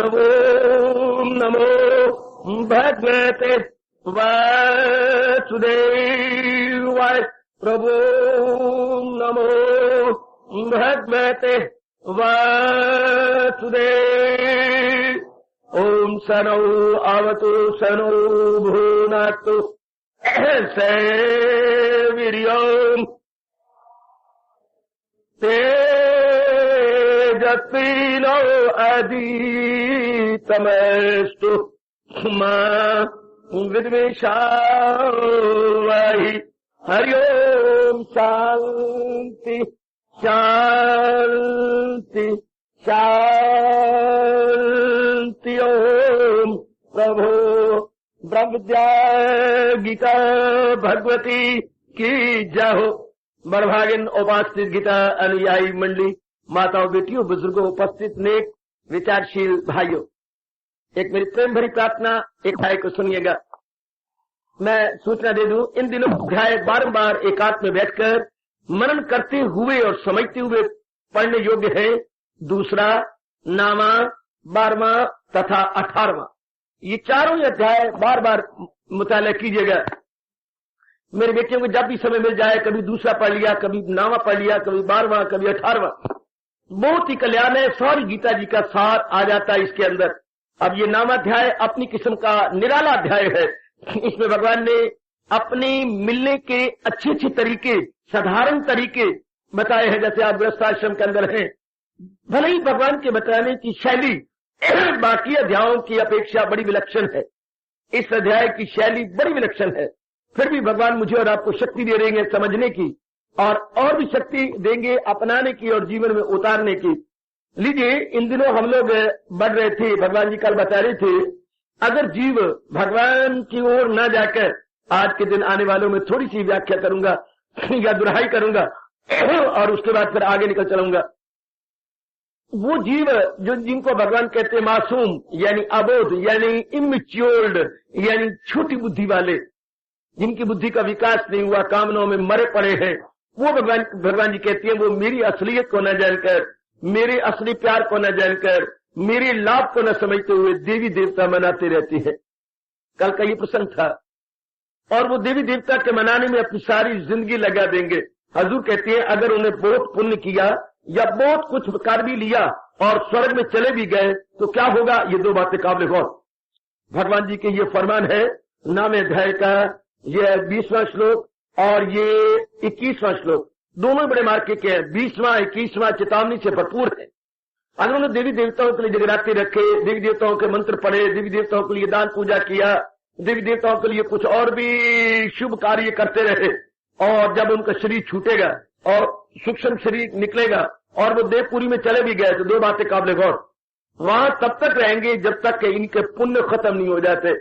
प्रभो नमो भगवते वासुदेवाय। प्रभो नमो भगवते वासुदेव। ओम सनौ आवतु सनौ भुनक्तु सेवीर्यम् तेजस्विनो अधीतमस्तु मा विद्विषावहि। हरि ओम शांति शांति शांति। ओम प्रभो ब्रह्मविद्या गीता भगवती की जय हो। बड़भागिन उपस्थित गीता अनुयायी मंडली, माताओं, बेटियों, बुजुर्गों, उपस्थित नेक विचारशील भाइयों, एक मेरी प्रेम भरी प्रार्थना एक भाई को सुनिएगा। मैं सूचना दे दूं, इन दिनों अध्याय बारंबार एकांत में बैठकर मनन करते हुए और समझते हुए पढ़ने योग्य है। दूसरा, नामा, 12वां तथा 18वां, ये चारों अध्याय बार बार मुताला कीजिएगा। मेरे बेटियों को जब भी समय मिल जाए, कभी दूसरा पढ़ लिया, कभी नामा पढ़ लिया, कभी 12वां, कभी 18वां। बहुत ही कल्याण है, सारी गीता जी का सार आ जाता है इसके अंदर। अब ये नामाध्याय अपनी किस्म का निराला अध्याय है। इसमें भगवान ने अपने मिलने के अच्छे अच्छे तरीके, साधारण तरीके बताए हैं। जैसे आप गृहस्थाश्रम के अंदर हैं, भले ही भगवान के बताने की शैली बाकी अध्यायों की अपेक्षा बड़ी विलक्षण है, इस अध्याय की शैली बड़ी विलक्षण है, फिर भी भगवान मुझे और आपको शक्ति दे देंगे समझने की, और भी शक्ति देंगे अपनाने की और जीवन में उतारने की। लीजिए, इन दिनों हम लोग बढ़ रहे थे, भगवान जी कल बता रहे थे, अगर जीव भगवान की ओर न जाकर, आज के दिन आने वालों में थोड़ी सी व्याख्या करूंगा या दुहाई करूंगा और उसके बाद फिर आगे निकल चलूंगा। वो जीव जो जिनको भगवान कहते हैं मासूम, यानी अबोध, यानी इमेच्योर्ड, यानी छोटी बुद्धि वाले, जिनकी बुद्धि का विकास नहीं हुआ, कामनाओं में मरे पड़े हैं, वो भगवान जी कहते हैं वो मेरी असलियत को न जानकर, मेरे असली प्यार को न जानकर, मेरे लाभ को न समझते हुए देवी देवता मनाते रहते हैं। कल का ये प्रसंग था, और वो देवी देवता के मनाने में अपनी सारी जिंदगी लगा देंगे। हजूर कहते हैं अगर उन्हें बहुत पुण्य किया या बहुत कुछ कर भी लिया और स्वर्ग में चले भी गए तो क्या होगा। ये दो बातें काबिल गौर भगवान जी के ये फरमान है। नाम अध्याय का ये 20वां श्लोक और ये 21वां श्लोक, दोनों बड़े मार्के के हैं। 20वां 21वां चेतावनी से भरपूर है। अगर उन्होंने देवी देवताओं के लिए जगराते रखे, देवी देवताओं के मंत्र पढ़े, देवी देवताओं के लिए दान पूजा किया, देवी देवताओं के लिए कुछ और भी शुभ कार्य करते रहे, और जब उनका शरीर छूटेगा और सूक्ष्म शरीर निकलेगा और वो देवपुरी में चले भी गए तो दो बातें काबिल गौर, वहां तब तक रहेंगे जब तक कि इनके पुण्य खत्म नहीं हो जाते।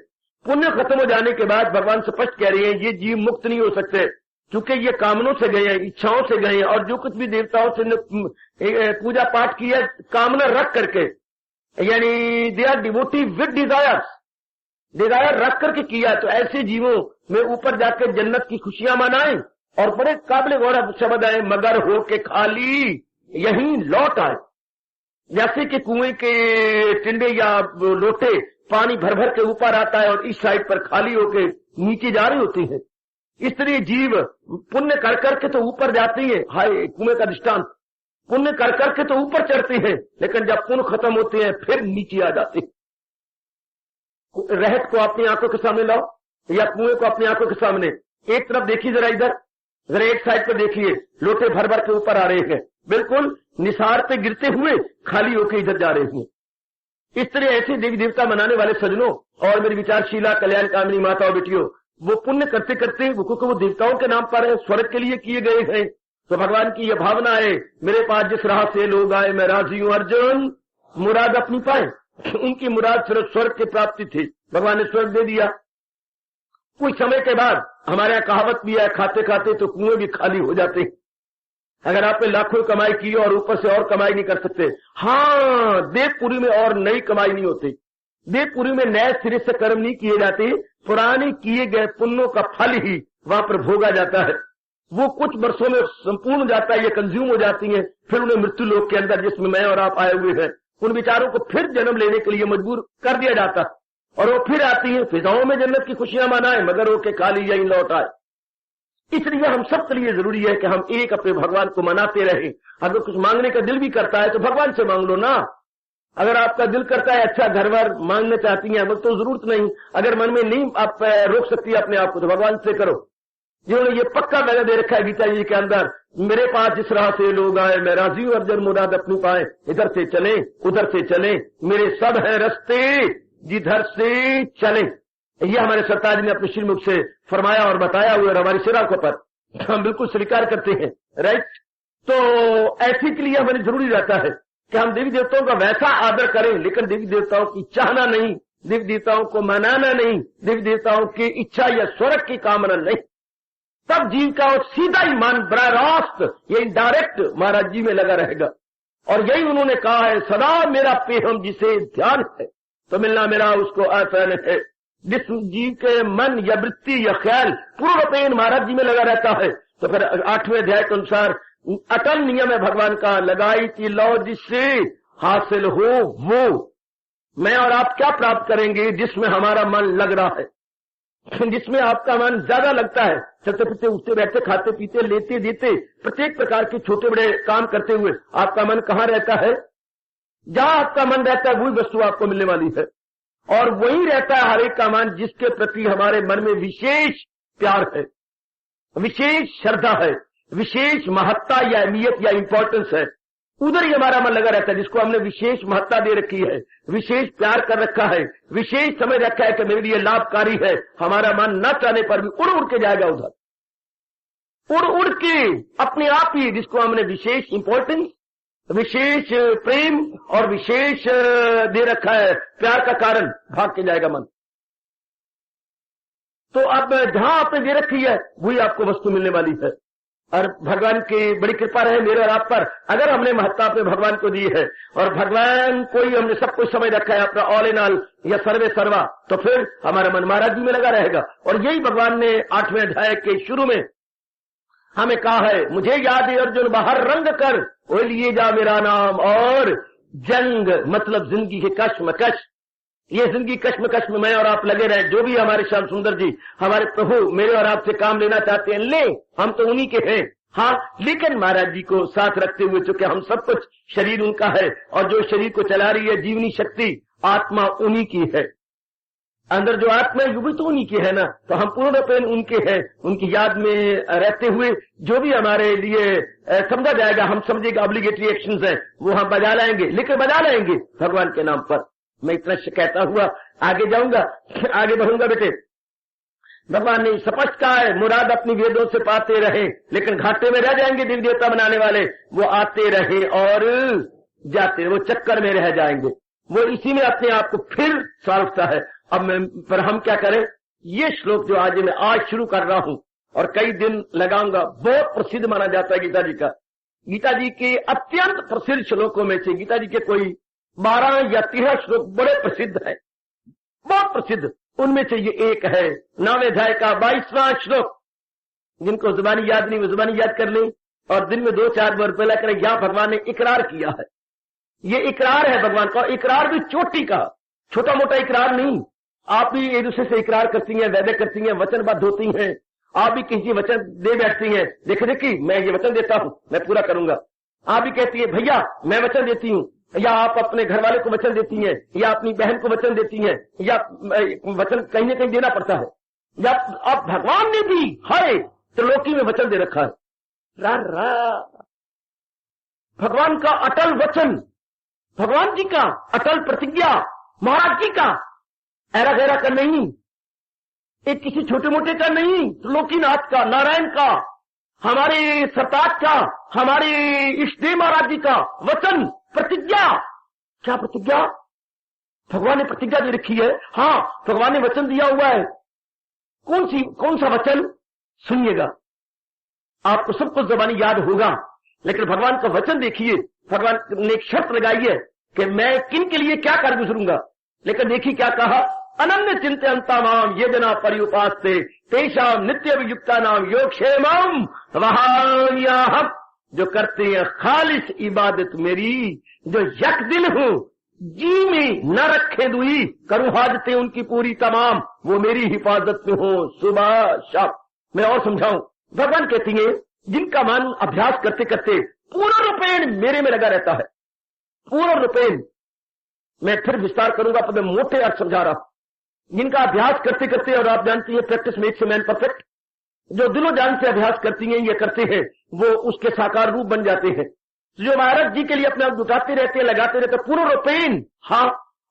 पुण्य खत्म हो जाने के बाद भगवान स्पष्ट कह रहे हैं ये जीव मुक्त नहीं हो सकते, क्योंकि ये कामनों से गए हैं, इच्छाओं से गए हैं, और जो कुछ भी देवताओं से पूजा पाठ किया कामना रख करके, यानी they are devotee with desire रख करके किया, तो ऐसे जीवों में ऊपर जाकर जन्नत की खुशियां मनाएं। और बड़े काबिल गौरव शब्द आए, मगर हो के खाली यहीं लौट आए। जैसे कि कुएं के टिंडे या लोटे पानी भर भर के ऊपर आता है और इस साइड पर खाली होके नीचे जा रही होती है, इस तरह जीव पुण्य कर करके तो ऊपर जाती है। हाय कुएं का दृष्टांत, पुण्य कर करके तो ऊपर चढ़ती है, लेकिन जब पुण्य खत्म होते हैं फिर नीचे आ जाती है। रहत को अपनी आंखों के सामने लाओ या कुएं को अपनी आंखों के सामने, एक तरफ देखिए जरा, इधर जरा एक साइड पर देखिए, लोटे भर भर के ऊपर आ रहे हैं, बिल्कुल निसार पे गिरते हुए खाली होकर इधर जा रहे हैं। इस तरह ऐसे देवी देवता मनाने वाले सज्जनों और मेरी विचारशीला कल्याण कामिनी माताओं बेटियों, वो पुण्य करते करते वो देवताओं के नाम पर स्वर्ग के लिए किए गए हैं। तो भगवान की यह भावना है, मेरे पास जिस राह से लोग आए मैं राजी हूं, अर्जुन मुराद अपनी पाए। उनकी मुराद सिर्फ स्वर्ग की प्राप्ति थी, भगवान ने स्वर्ग दे दिया। कुछ समय के बाद हमारे यहाँ कहावत भी है, खाते खाते तो कुएं भी खाली हो जाते हैं। अगर आपने लाखों कमाई की और ऊपर से और कमाई नहीं कर सकते, हाँ देवपुरी में और नई कमाई नहीं होती, देवपुरी में नए सिरे से कर्म नहीं किए जाते, पुराने किए गए पुण्यों का फल ही वहां पर भोगा जाता है। वो कुछ वर्षों में संपूर्ण हो जाता है, ये कंज्यूम हो जाती है, फिर उन्हें मृत्यु लोक के अंदर जिसमें मैं और आप आए हुए हैं उन विचारों को फिर जन्म लेने के लिए मजबूर कर दिया जाता है, और वो फिर आती है, फिजाओं में जन्नत की खुशियां मनाएं, मगर वो के खाली यही लौट आए। इसलिए हम सबके लिए जरूरी है कि हम एक अपने भगवान को मनाते रहें। अगर कुछ मांगने का दिल भी करता है तो भगवान से मांग लो ना। अगर आपका दिल करता है अच्छा घर बार मांगना चाहती हैं, तो जरूरत नहीं। अगर मन में नहीं आप रोक सकती अपने आप को, तो भगवान से करो। जिन्होंने ये पक्का मैंने दे रखा है गीता जी के अंदर, मेरे पास जिस राह से लोग आए मैं राजी हूं, अर्जुन मुराद अपनी पाए, इधर से चले उधर से चले, मेरे सब है रस्ते जिधर से चले। ये हमारे सरताज ने अपने श्रीमुख से फरमाया और बताया हुआ, और हमारी सिराकों पर हम बिल्कुल स्वीकार करते हैं। राइट, तो ऐसे के लिए हमें जरूरी रहता है कि हम देवी देवताओं का वैसा आदर करें, लेकिन देवी देवताओं की चाहना नहीं, देवी देवताओं को मनाना नहीं, देवी देवताओं की इच्छा या स्वर्ग की कामना नहीं। तब जीव का और सीधा ही मन बड़ा रास्त, ये डायरेक्ट महाराज जी में लगा रहेगा। और यही उन्होंने कहा है, सदा मेरा पेहम जिसे ध्यान है तो मिलना मेरा उसको आसान है। जिस जीव के मन या वृत्ति या ख्याल पूर्ण पेन महाराज जी में लगा रहता है, तो फिर 8वें अध्याय के अनुसार अटल नियम है भगवान का, लगाई की लौ जिससे हासिल हो वो। मैं और आप क्या प्राप्त करेंगे? जिसमें हमारा मन लग रहा है, जिसमें आपका मन ज्यादा लगता है, चलते फिरते उठते बैठते खाते पीते लेते देते प्रत्येक प्रकार के छोटे बड़े काम करते हुए आपका मन कहाँ रहता है? जहां आपका मन रहता है वही वस्तु आपको मिलने वाली है। और वही रहता है हर एक का मन जिसके प्रति हमारे मन में विशेष प्यार है, विशेष श्रद्धा है, विशेष महत्ता या अहमियत या इंपॉर्टेंस है। उधर ही हमारा मन लगा रहता है, जिसको हमने विशेष महत्ता दे रखी है, विशेष प्यार कर रखा है, विशेष समझ रखा है कि मेरे लिए लाभकारी है। हमारा मन न चाहने पर भी उड़ उड़ के जाएगा उधर, उड़ उड़ के अपने आप ही, जिसको हमने विशेष इंपॉर्टेंस, विशेष प्रेम और विशेष दे रखा है प्यार का कारण, भाग के जाएगा मन। तो अब जहां आपने दे रखी है वही आपको वस्तु मिलने वाली है। और भगवान की बड़ी कृपा रहे मेरे और आप पर, अगर हमने महत्ता अपने भगवान को दी है और भगवान को ही हमने सब कुछ समझ रखा है अपना ऑल इन ऑल या सर्वे सर्वा, तो फिर हमारा मन महाराज जी में लगा रहेगा। और यही भगवान ने 8वें अध्याय के शुरू में हमें कहा है, मुझे याद है अर्जुन बाहर रंग कर वो लिए जा मेरा नाम। और जंग मतलब जिंदगी के कश्मकश, ये जिंदगी कश्मकश में मैं और आप लगे रहे। जो भी हमारे श्याम सुंदर जी हमारे प्रभु मेरे और आपसे काम लेना चाहते हैं, ले, हम तो उन्हीं के हैं। हाँ, लेकिन महाराज जी को साथ रखते हुए, चूंकि हम सब कुछ शरीर उनका है और जो शरीर को चला रही है जीवनी शक्ति आत्मा उन्हीं की है, अंदर जो आत्मा है वो भी तो उन्हीं की है ना। तो हम पूर्णपेन उनके हैं, उनकी याद में रहते हुए जो भी हमारे लिए समझा जाएगा, हम समझेगा ऑब्लिगेटरी एक्शंस है, वो हम बजा लाएंगे, लेकिन बजा लाएंगे भगवान के नाम पर। मैं इतना कहता हुआ आगे जाऊंगा, आगे बढ़ूंगा। बेटे, भगवान ने स्पष्ट कहा है, मुराद अपनी वेदों से पाते रहे, लेकिन घाटे में रह जाएंगे देवी देवता बनाने वाले। वो आते रहे और जाते, वो चक्कर में रह जाएंगे, वो इसी में अपने आप को फिर सॉल्वता है। अब पर हम क्या करें? ये श्लोक जो आज मैं आज शुरू कर रहा हूं और कई दिन लगाऊंगा, बहुत प्रसिद्ध माना जाता है गीता जी का। गीता जी के अत्यंत प्रसिद्ध श्लोकों में से गीता जी के कोई 12 या 13 श्लोक बड़े प्रसिद्ध है, बहुत प्रसिद्ध। उनमें से ये एक है 9वें अध्याय का 22वां श्लोक। जिनको जुबानी याद नहीं वो जुबानी याद कर लें और दिन में 2-4 बार पहला करें। यहां भगवान ने इकरार किया है, ये इकरार है भगवान का, इकरार भी चोटी का, छोटा मोटा इकरार नहीं। आप भी एक दूसरे से इकरार करती हैं, वादे करती हैं, वचनबद्ध होती हैं। आप भी किसी वचन दे बैठती हैं, देखी मैं ये वचन देता हूं, मैं पूरा करूंगा। आप भी कहती है भैया मैं वचन देती हूं, या आप अपने घर वाले को वचन देती हैं, या अपनी बहन को वचन देती हैं, या वचन कहीं न कहीं देना पड़ता है। या आप भगवान ने भी हर त्रिलोकी में वचन दे रखा है। रा रा भगवान का अटल वचन, भगवान जी का अटल प्रतिज्ञा, महाराज जी का ऐरा गैरा का नहीं, एक किसी छोटे मोटे का नहीं, त्रिलोकीनाथ का, नारायण का, हमारे सरताज का, हमारे इष्टदेव महाराज जी का वचन, प्रतिज्ञा। क्या प्रतिज्ञा? भगवान ने प्रतिज्ञा दे रखी है। हाँ, भगवान ने वचन दिया हुआ है। कौन सा वचन? सुनिएगा, आपको सब कुछ ज़बानी याद होगा, लेकिन भगवान का वचन देखिए। भगवान ने एक शर्त लगाई है कि मैं किन के लिए क्या कर गुजरूंगा, लेकिन देखिए क्या कहा, अनन्य चिंतयन्ता माम ये जना पर्युपास्ते तेषाम नित्य वियुक्ता नाम योगक्षेमम वहान्याहम। जो करते हैं खालिस इबादत मेरी, जो यक दिल हूं, जी में न रखे दुई, करूं हाजतें उनकी पूरी तमाम, वो मेरी हिफाजत में हो सुबह शाम। मैं और समझाऊं, भगवान कहती है जिनका मन अभ्यास करते करते पूर्ण रूपेण मेरे में लगा रहता है, पूर्ण रूपेण, मैं फिर विस्तार करूंगा पर मैं मोटे अर्थ समझा रहा हूं। जिनका अभ्यास करते करते, और आप जानती है practice makes a man perfect, जो दिलो जान से अभ्यास करती हैं, ये करते हैं, वो उसके साकार रूप बन जाते हैं। जो महाराज जी के लिए अपने आप जुटाते रहते हैं, लगाते रहते हैं, पूर्ण रूपेण, हाँ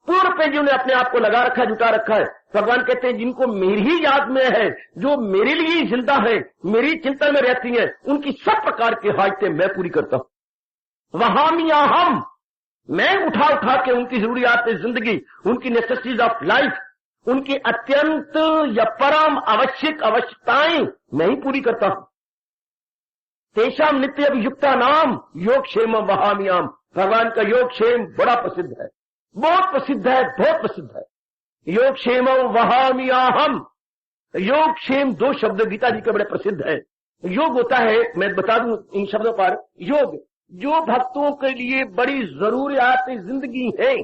पूर्ण रूपेण जिन्होंने अपने आप को लगा रखा है, जुटा रखा है। भगवान कहते हैं जिनको मेरी ही याद में है, जो मेरे लिए जिंदा है, मेरी चिंता में रहती है, उनकी सब प्रकार की हाजतें मैं पूरी करता हूं। वहां मिया हम, मैं उठा उठा के उनकी जरूरियात जिंदगी, उनकी नेसेसिटीज ऑफ लाइफ, उनकी अत्यंत या परम आवश्यक आवश्यकताएं मैं ही पूरी करता हूं। तेषाम नित्य अभियुक्ता नाम योग क्षेम वहामियाम। भगवान का योग क्षेम बड़ा प्रसिद्ध है, बहुत प्रसिद्ध है, बहुत प्रसिद्ध है। योग क्षेम वहामियाहम, योग क्षेम दो शब्द गीता जी के बड़े प्रसिद्ध है। योग होता है, मैं बता दूं इन शब्दों पर, योग जो भक्तों के लिए बड़ी जरूरियात जिंदगी है,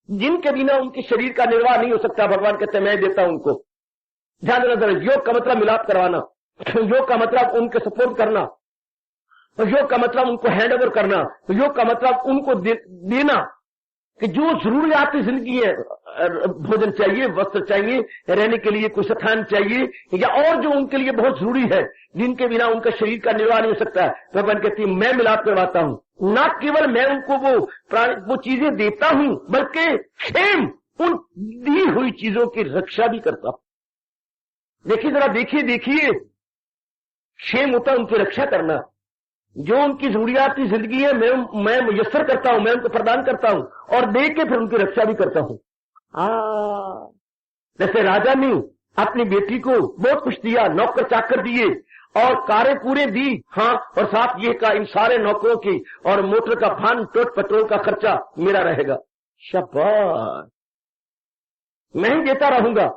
जिनके बिना उनके शरीर का निर्वाह नहीं हो सकता, भगवान कहते हैं मैं देता हूं उनको। ध्यान देना जरा, योग का मतलब मिलाप करवाना, योग का मतलब उनके सपोर्ट करना, योग का मतलब उनको हैंड ओवर करना, योग का मतलब उनको देना कि जो जरूरियात जिंदगी है, भोजन चाहिए, वस्त्र चाहिए, रहने के लिए कुछ स्थान चाहिए, या और जो उनके लिए बहुत जरूरी है, जिनके बिना उनका शरीर का निर्वाह नहीं हो सकता है, भगवान कहती है मैं मिलाप करवाता हूं। न केवल मैं उनको वो चीजें देता हूं, बल्कि क्षेम उन दी हुई चीजों की रक्षा भी करता हूं। देखिए जरा, देखिए क्षेम होता है उनकी रक्षा करना। जो उनकी जरूरियात की जिंदगी है मैं मुयस्सर करता हूं, मैं उनको प्रदान करता हूं, और दे के फिर उनकी रक्षा भी करता हूं। जैसे राजा ने अपनी बेटी को बहुत कुछ दिया, नौकर चाकर दिए और कारें पूरे दी, हाँ, और साथ ये कहा इन सारे नौकरों की और मोटर का भान टोट पेट्रोल का खर्चा मेरा रहेगा। शाबाश, मैं ही देता रहूंगा,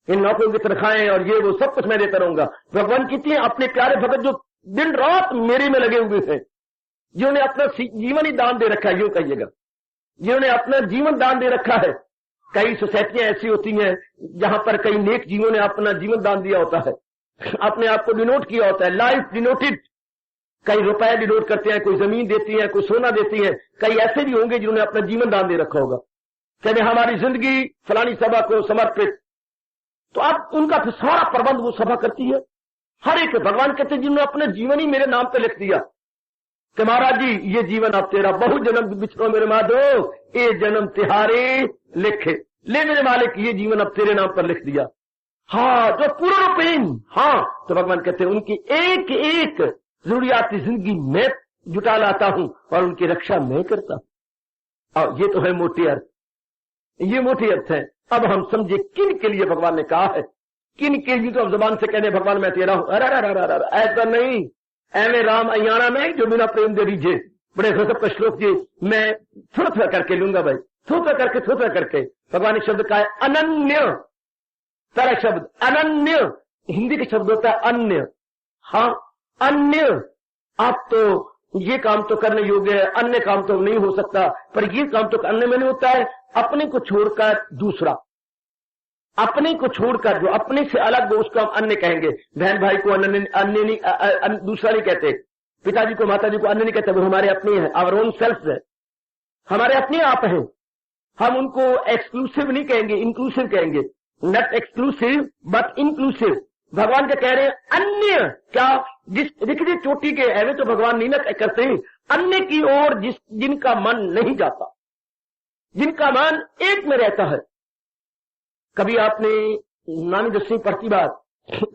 इन नौकरों की तनख्वाहें और ये वो सब कुछ मैं देता रहूंगा। भगवान कितने अपने प्यारे भगत जो दिन रात मेरे में लगे हुए हैं, जिन्होंने अपना जीवन ही दान दे रखा है, यूं कहिएगा, जिन्होंने अपना जीवन दान दे रखा है। कई सोसाइटियां ऐसी होती हैं जहां पर कई नेक जीवों ने अपना जीवन दान दिया होता है, अपने आप को डिनोट किया होता है, लाइफ डिनोटेड। कई रुपए डिनोट करते हैं, कोई जमीन देती है, कोई सोना देती है। कई ऐसे भी होंगे जिन्होंने अपना जीवन दान दे रखा होगा, कहते हमारी जिंदगी फलानी सभा को समर्पित। तो अब उनका फिर सारा प्रबंध वो सभा करती है। हर एक भगवान कहते जिन्होंने अपने जीवन ही मेरे नाम पे लिख दिया कि महाराज जी ये जीवन अब तेरा, बहु जन्म बिछड़ो मेरे माधो, ये जन्म तिहारे लिखे, ले मेरे मालिक ये जीवन अब तेरे नाम पर लिख दिया। हाँ, जो पूर्ण रूपेण, हाँ, तो भगवान कहते हैं उनकी एक एक जरूरियाती जिंदगी मैं जुटा लाता हूं और उनकी रक्षा मैं करता हूं। और ये तो है मोटे अर्थ, ये मोटे अर्थ है। अब हम समझे किन के लिए भगवान ने कहा है, किन के लिए। तो अब जबान से कहने भगवान मैं तेरा हूं, अरे ऐसा नहीं, ऐमे राम अयाना में जो बिना प्रेम दे दीजिए, बड़े गजब का श्लोक जी, मैं थोड़ा करके लूंगा भाई, थोड़ा करके। भगवान ने शब्द कहा है अनन्य, सारा शब्द अनन्य, हिंदी के शब्द होता है अन्य। हाँ, अन्य, आप तो ये काम तो करने योग्य है, अन्य काम तो नहीं हो सकता, पर ये काम तो अन्य में नहीं होता है। अपने को छोड़कर दूसरा, अपने को छोड़कर जो अपने से अलग हो उसको हम अन्य कहेंगे। बहन भाई को अन्य नहीं, दूसरा नहीं कहते, पिताजी को माताजी को अन्य नहीं कहते, वो हमारे अपने हैं, आवर ओन सेल्फ है, हमारे अपने आप हैं। हम उनको एक्सक्लूसिव नहीं कहेंगे, इंक्लूसिव कहेंगे, नॉट एक्सक्लूसिव बट इंक्लूसिव। भगवान क्या कह रहे हैं, अन्य क्या, देखिए चोटी के ऐवे तो भगवान नहीं ना करते, अन्य की ओर जिनका मन नहीं जाता, जिनका मन एक में रहता है। कभी आपने नानी 10वीं पढ़ती बात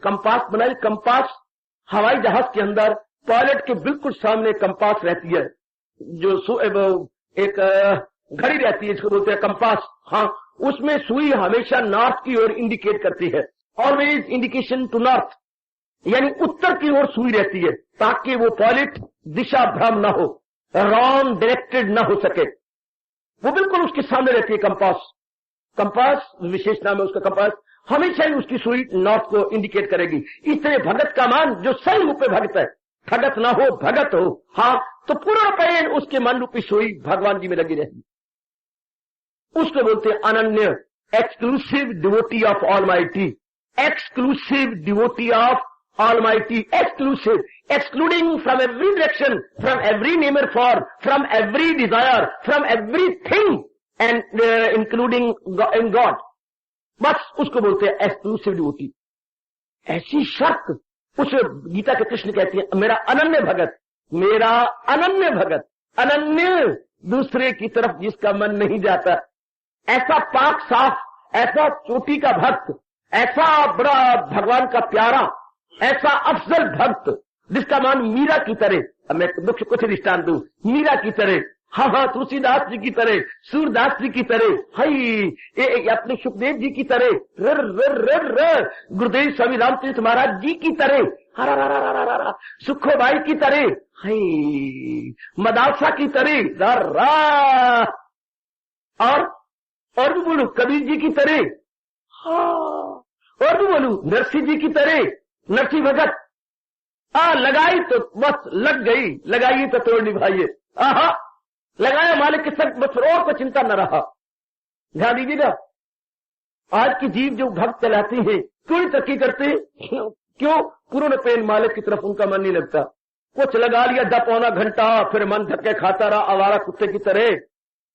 कंपास बनाई, कंपास हवाई जहाज के अंदर पायलट के बिल्कुल सामने कंपास रहती है, जो एक घड़ी रहती है, इसको बोलते हैं कंपास। हाँ, उसमें सुई हमेशा नॉर्थ की ओर इंडिकेट करती है, ऑलवेज इंडिकेशन टू नॉर्थ, यानी उत्तर की ओर सुई रहती है, ताकि वो पायलट दिशा भ्रम न हो, रॉन्ग डायरेक्टेड न हो सके। वो बिल्कुल उसके सामने रहती है कंपास। कंपास विशेष नाम है उसका, कंपास हमेशा ही उसकी सुई नॉर्थ को इंडिकेट करेगी। इस तरह भगत का मान जो सही रूप में भगत है, ठगत ना हो, भगत हो। हाँ, तो पूर्णपेण उसके मन रूपी सोई भगवान जी में लगी रहेगी। उसको बोलते हैं अनन्य, exclusive devotee of almighty, exclusive devotee of almighty, exclusive, excluding from every direction, from every manner for, from every desire, from everything and including in God. बस उसको बोलते हैं एक्सक्लूसिव डिवोटी। ऐसी शर्त उस गीता के कृष्ण कहती है, मेरा अनन्य भगत, मेरा अनन्य भगत, अनन्य, दूसरे की तरफ जिसका मन नहीं जाता, ऐसा पाक साफ, ऐसा चोटी का भक्त, ऐसा बड़ा भगवान का प्यारा, ऐसा अफजल भक्त जिसका मन मीरा की तरह, अब मैं दुख कुछ दृष्टांत दूं, मीरा की तरह, हाँ, तुलसीदास जी की तरह, सूरदास जी की तरह, हाई अपने सुखदेव जी की तरह, गुरुदेव स्वामी रामतीर्थ महाराज जी की तरह, सुखोबाई की तरह, हाई मदासा की तरह, और भी बोलू कबीर जी की तरह, हाँ, और भी बोलू नरसिंह जी की तरह, नरसिंह भगत, लगाई तो बस लग गई, लगाइए तो तोड़ निभाइए, आहा, लगाया मालिक के संग, बस और को चिंता न रहा। ध्यान दीजिएगा, आज की जीव जो भक्त चलाती है, क्यों तरक्की करते, क्यों? पूर्णपेण मालिक की तरफ उनका मन नहीं लगता। कुछ लगा लिया 10-15 घंटा, फिर मन धक्के खाता रहा आवारा कुत्ते की तरह,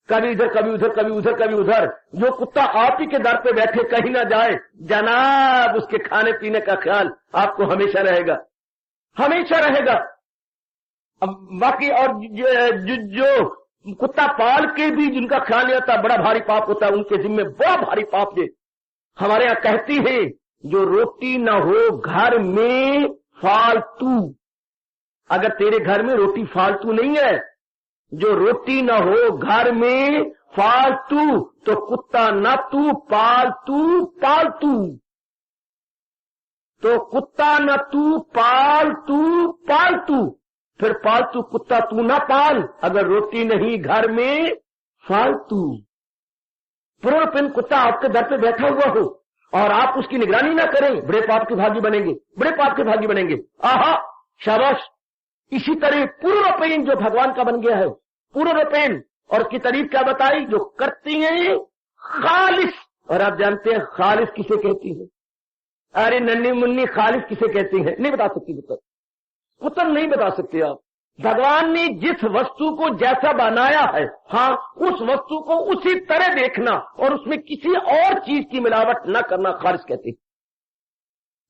कभी इधर कभी उधर, कभी उधर कभी उधर। जो कुत्ता आप ही के दर पे बैठे कहीं ना जाए, जनाब उसके खाने पीने का ख्याल आपको हमेशा रहेगा, हमेशा रहेगा। अब बाकी और जो कुत्ता पाल के भी जिनका ख्याल नहीं आता, बड़ा भारी पाप होता है उनके जिम्मे, बड़ा भारी पाप ये। हमारे यहाँ कहती है, जो रोटी न हो घर में फालतू, अगर तेरे घर में रोटी फालतू नहीं है, जो रोटी न हो घर में फालतू, तो कुत्ता न तू पालतू, पालतू, तो कुत्ता न तू पालतू, पालतू, फिर पालतू कुत्ता तू ना पाल, अगर रोटी नहीं घर में फालतू। पूर्णपिन कुत्ता आपके दर पे बैठा हुआ हो और आप उसकी निगरानी ना करें, बड़े पाप के भागी बनेंगे, बड़े पाप के भागी बनेंगे। आहा, शाबाश। इसी तरह पूर्णपेन जो भगवान का बन गया है, पूर्णपेन, और की तारीफ क्या बताई, जो करती हैं खालिस। और आप जानते हैं खालिस किसे कहती है? अरे नन्ही मुन्नी खालिस किसे कहती है? नहीं बता सकती उत्तर नहीं बता सकते आप। भगवान ने जिस वस्तु को जैसा बनाया है, हाँ, उस वस्तु को उसी तरह देखना और उसमें किसी और चीज की मिलावट न करना खालिस कहते हैं।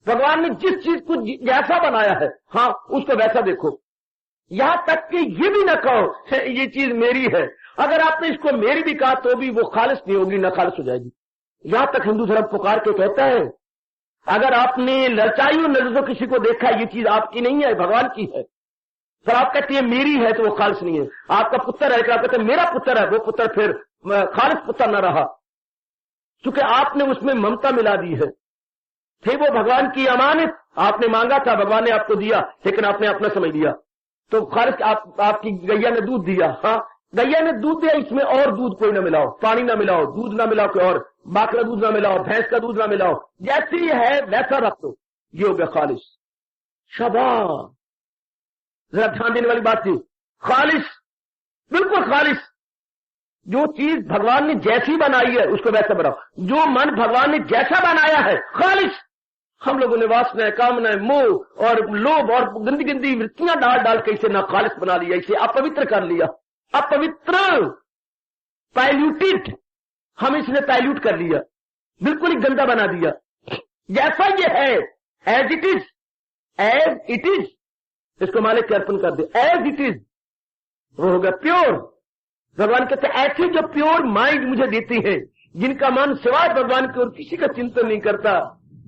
भगवान ने जिस चीज को जैसा बनाया है, हाँ, उसको वैसा देखो। यहां तक कि ये भी न कहो ये चीज मेरी है, अगर आपने इसको मेरी भी कहा तो भी वो खालिस नहीं होगी, न खालिस हो जाएगी। यहां तक हिंदू धर्म पुकार के कहता है, अगर आपने ललचाई नजरों किसी को देखा, ये चीज आपकी नहीं है, भगवान की है, फिर आप कहते हैं मेरी है, तो वो खालिस नहीं है। आपका पुत्र है, आप कहते हैं मेरा पुत्र है, वो पुत्र फिर खालिस पुत्र न रहा, क्योंकि आपने उसमें ममता मिला दी है। थे वो भगवान की अमानत, आपने मांगा था, भगवान ने आपको दिया, लेकिन आपने अपना समझ लिया, तो खालिस आपकी गैया ने दूध दिया, हाँ, गैया ने दूध दिया, इसमें और दूध कोई ना मिलाओ, पानी ना मिलाओ, दूध ना मिलाओ, कोई और बाकरा दूध ना मिलाओ, भैंस का दूध ना मिलाओ, जैसी है वैसा रख दो, ये हो गया खालिस। शाबाश, जरा ध्यान देने वाली बात थी, खालिस, बिल्कुल खालिस। जो चीज भगवान ने जैसी बनाई है उसको वैसा बनाओ, जो मन भगवान ने जैसा बनाया है खालिस। हम लोगों ने वासनाएं, कामनाएं, मोह और लोभ और गंदी गंदी वृत्तियां डाल डाल के इसे ना खालिस बना लिया, इसे अपवित्र कर लिया, अपवित्र, पैल्यूटेड, हम इसने पैल्यूट कर लिया, बिल्कुल ही गंदा बना दिया। जैसा ये है, as it is, as it is, इसको मालिक के अर्पण कर दे, एज इट इज, वो होगा प्योर। भगवान कहते ऐसी जो प्योर माइंड मुझे देती है, जिनका मन सिवाय भगवान की और किसी का चिंतन नहीं करता,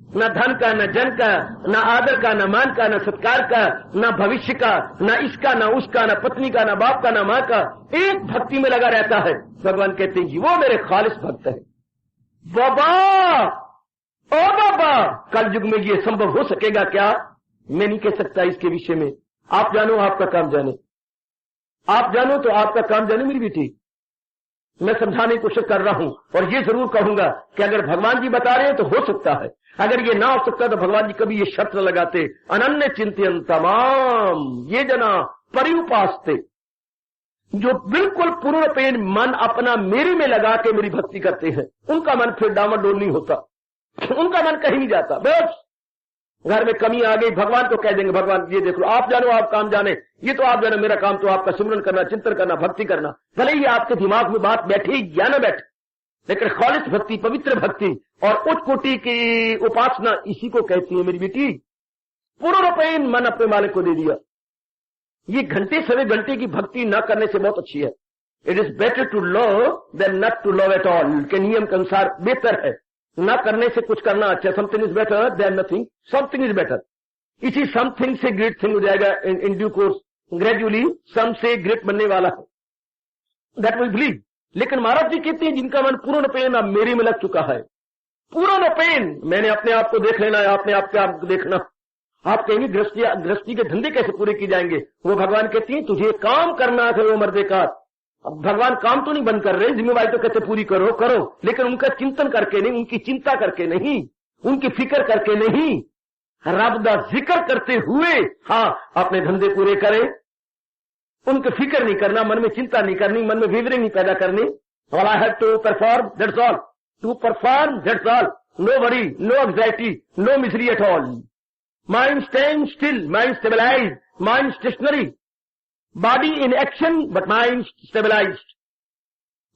न धन का, न जन का, न आदर का, न मान का, न सत्कार का, न भविष्य का, न इसका, न उसका, न पत्नी का, न बाप का, न माँ का, एक भक्ति में लगा रहता है। भगवान कहते हैं वो मेरे खालिस भक्त है। बाबा, ओ बाबा, कल युग में ये संभव हो सकेगा क्या? मैं नहीं कह सकता इसके विषय में, आप जानो, आपका काम जाने, आप जानो तो आपका काम जाने। मेरी बेटी, मैं समझाने की कोशिश कर रहा हूं और ये जरूर कहूंगा कि अगर भगवान जी बता रहे हैं तो हो सकता है, अगर ये ना हो सकता तो भगवान जी कभी ये शर्त न लगाते, अनन्य चिंतन तमाम ये जना परिउपासते, जो बिल्कुल पूर्णपेन मन अपना मेरे में लगा के मेरी भक्ति करते हैं, उनका मन फिर डामाडोल नहीं होता, उनका मन कहीं नहीं जाता। बस घर में कमी आ गई, भगवान को कह देंगे, भगवान ये देख लो, आप जानो आप काम जाने, ये तो आप जानो, मेरा काम तो आपका सिमरन करना, चिंतन करना, भक्ति करना। भले ही आपके दिमाग में बात बैठे या न बैठे, लेकिन खालिस भक्ति, पवित्र भक्ति और उच्च कोटि की उपासना, इसी को कहती है मेरी बेटी। पूर्णपेन मन अपने मालिक को दे दिया। ये घंटे सवे घंटे की भक्ति न करने से बहुत अच्छी है। It is better to love than not to love at all के नियम के अनुसार बेहतर है, न करने से कुछ करना अच्छा। Something is better than nothing, something is better. इसी समथिंग से ग्रेट थिंग हो जाएगा इन ड्यू कोर्स, ग्रेजुअली सम से ग्रेट बनने वाला है, दैट वी बिलीव। लेकिन महाराज जी कहते हैं जिनका मन पूर्ण पेन अब मेरे में लग चुका है, पूर्ण पेन, मैंने अपने आप को देख लेना है, अपने आप के आप देखना। आप कहेंगे गृहस्थी के धंधे कैसे पूरे किए जाएंगे? वो भगवान कहती है तुझे काम करना है वो मर्दे का। अब भगवान काम तो नहीं बंद कर रहे, जिम्मेवारी तो कहते पूरी करो करो, लेकिन उनका चिंतन करके नहीं, उनकी चिंता करके नहीं, उनकी फिक्र करके नहीं, रब दा जिक्र करते हुए हाँ अपने धंधे पूरे करें। उनकी फिक्र नहीं करना, मन में चिंता नहीं करनी, मन में विवरण नहीं पैदा करनी। All I have to perform that's all, to perform that's all, no worry, no anxiety, no misery at all. Mind stand still, mind stabilise, mind stationary, body in action but mind stabilised.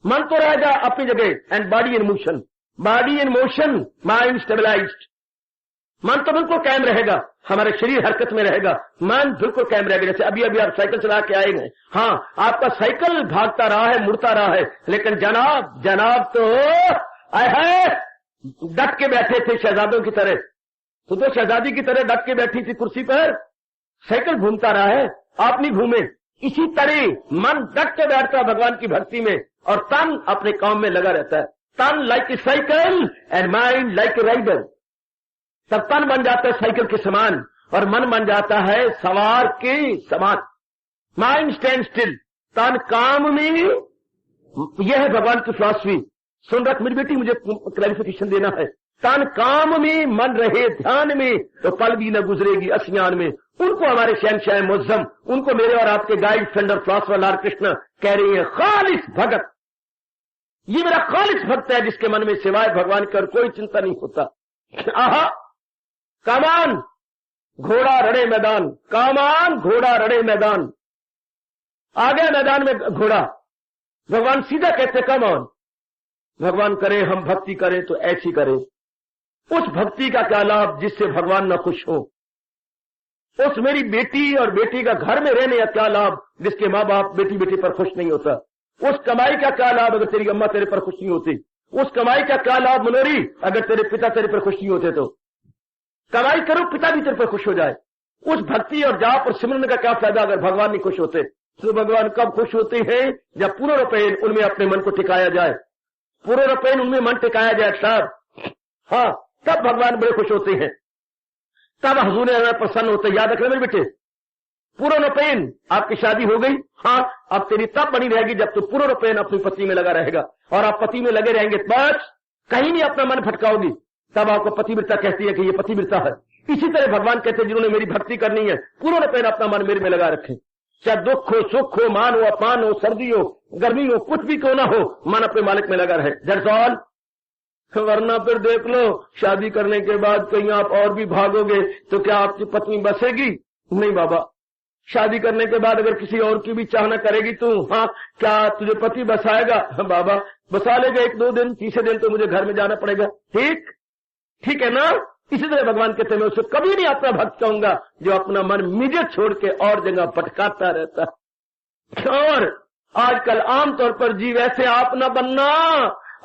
मन तो रहेगा अपनी जगह and body in motion, body in motion, mind stabilised. मन तो बिल्कुल कायम रहेगा, हमारे शरीर हरकत में रहेगा, मन बिल्कुल कायम रहेगा। जैसे अभी अभी आप साइकिल चला के आए हैं, हाँ आपका साइकिल भागता रहा है, मुड़ता रहा है, लेकिन जनाब तो आए है डट के बैठे थे शहजादों की तरह। तो शहजादी की तरह डट के बैठी थी कुर्सी पर, साइकिल घूमता रहा है, आप नहीं घूमे। इसी तरह मन डट के बैठता भगवान की भक्ति में और तन अपने काम में लगा रहता है। तन like a cycle and mind like a rider. तब तन बन जाता है साइकिल के समान और मन बन जाता है सवार के समान। माइंड स्टैंड स्टिल, तन काम में। यह है भगवान की फिलॉसफी। सुन रख मेरी बेटी, मुझे क्लैरिफिकेशन देना है। तन काम में, मन रहे ध्यान में, तो पल भी न गुजरेगी असियान में। उनको हमारे शहनशाह मुअज्जम, उनको मेरे और आपके गाइड फ्रेंड और फिलॉसफर लॉर्ड कृष्ण कह रही है खालिस भगत। ये मेरा खालिस भक्त है जिसके मन में सिवाय भगवान की और कोई चिंता नहीं होता। आहा, कामान घोड़ा रड़े मैदान, कामान घोड़ा रड़े मैदान। आ गया मैदान में घोड़ा, भगवान सीधा कहते कामान। भगवान करे हम भक्ति करें तो ऐसी करें। उस भक्ति का क्या लाभ जिससे भगवान न खुश हो? उस मेरी बेटी और बेटी का घर में रहने का क्या लाभ जिसके माँ बाप बेटी बेटी पर खुश नहीं होता? उस कमाई का क्या लाभ अगर तेरी अम्मा तेरे पर खुश नहीं होती? उस कमाई का क्या लाभ मनोरी अगर तेरे पिता तेरे पर खुश नहीं होते? तो कमाई करो, पिता भी तेरे पर खुश हो जाए। उस भक्ति और जाप और सिमरन का क्या फायदा अगर भगवान नहीं खुश होते? तो भगवान कब खुश होते हैं? जब पूर्ण रूपेण उनमें अपने मन को टिकाया जाए, पूर्ण रूपेण उनमें मन टिकाया जाए साहब। हाँ, तब भगवान बड़े खुश होते हैं, तब हुजूर प्रसन्न होते। याद रखना मेरे बेटे, पूर्ण रूपेण आपकी शादी हो गई, हाँ अब तेरी तब बनी रहेगी जब तू पूर्ण रूपेण अपनी पति में लगा रहेगा। और आप पति में लगे रहेंगे बस कहीं नहीं अपना मन भटकाओगी, तब आपको पतिव्रता कहती है कि ये पतिव्रता है। इसी तरह भगवान कहते हैं जिन्होंने मेरी भक्ति करनी है पूर्ण रूपेण अपना मन मेरे में लगा रखें। चाहे दुख हो, सुख हो, मान हो, अपमान हो, सर्दी हो, गर्मी हो, कुछ भी क्यों ना हो, मन अपने मालिक में लगा रहे। That's all. वरना फिर देख लो शादी करने के बाद कहीं आप और भी भागोगे तो क्या आपकी पत्नी बसेगी? नहीं बाबा। शादी करने के बाद अगर किसी और की भी चाहना करेगी तू, हाँ क्या तुझे पति बसाएगा? हाँ बाबा बसा लेगा, एक दो दिन, तीसरे दिन तो मुझे घर में जाना पड़ेगा। ठीक है ना? इसी तरह भगवान कहते हैं मैं उसे कभी नहीं अपना भक्त कहूंगा जो अपना मन मुझे छोड़ के और जगह भटकाता रहता। और आजकल आमतौर पर जीव ऐसे आप न बनना,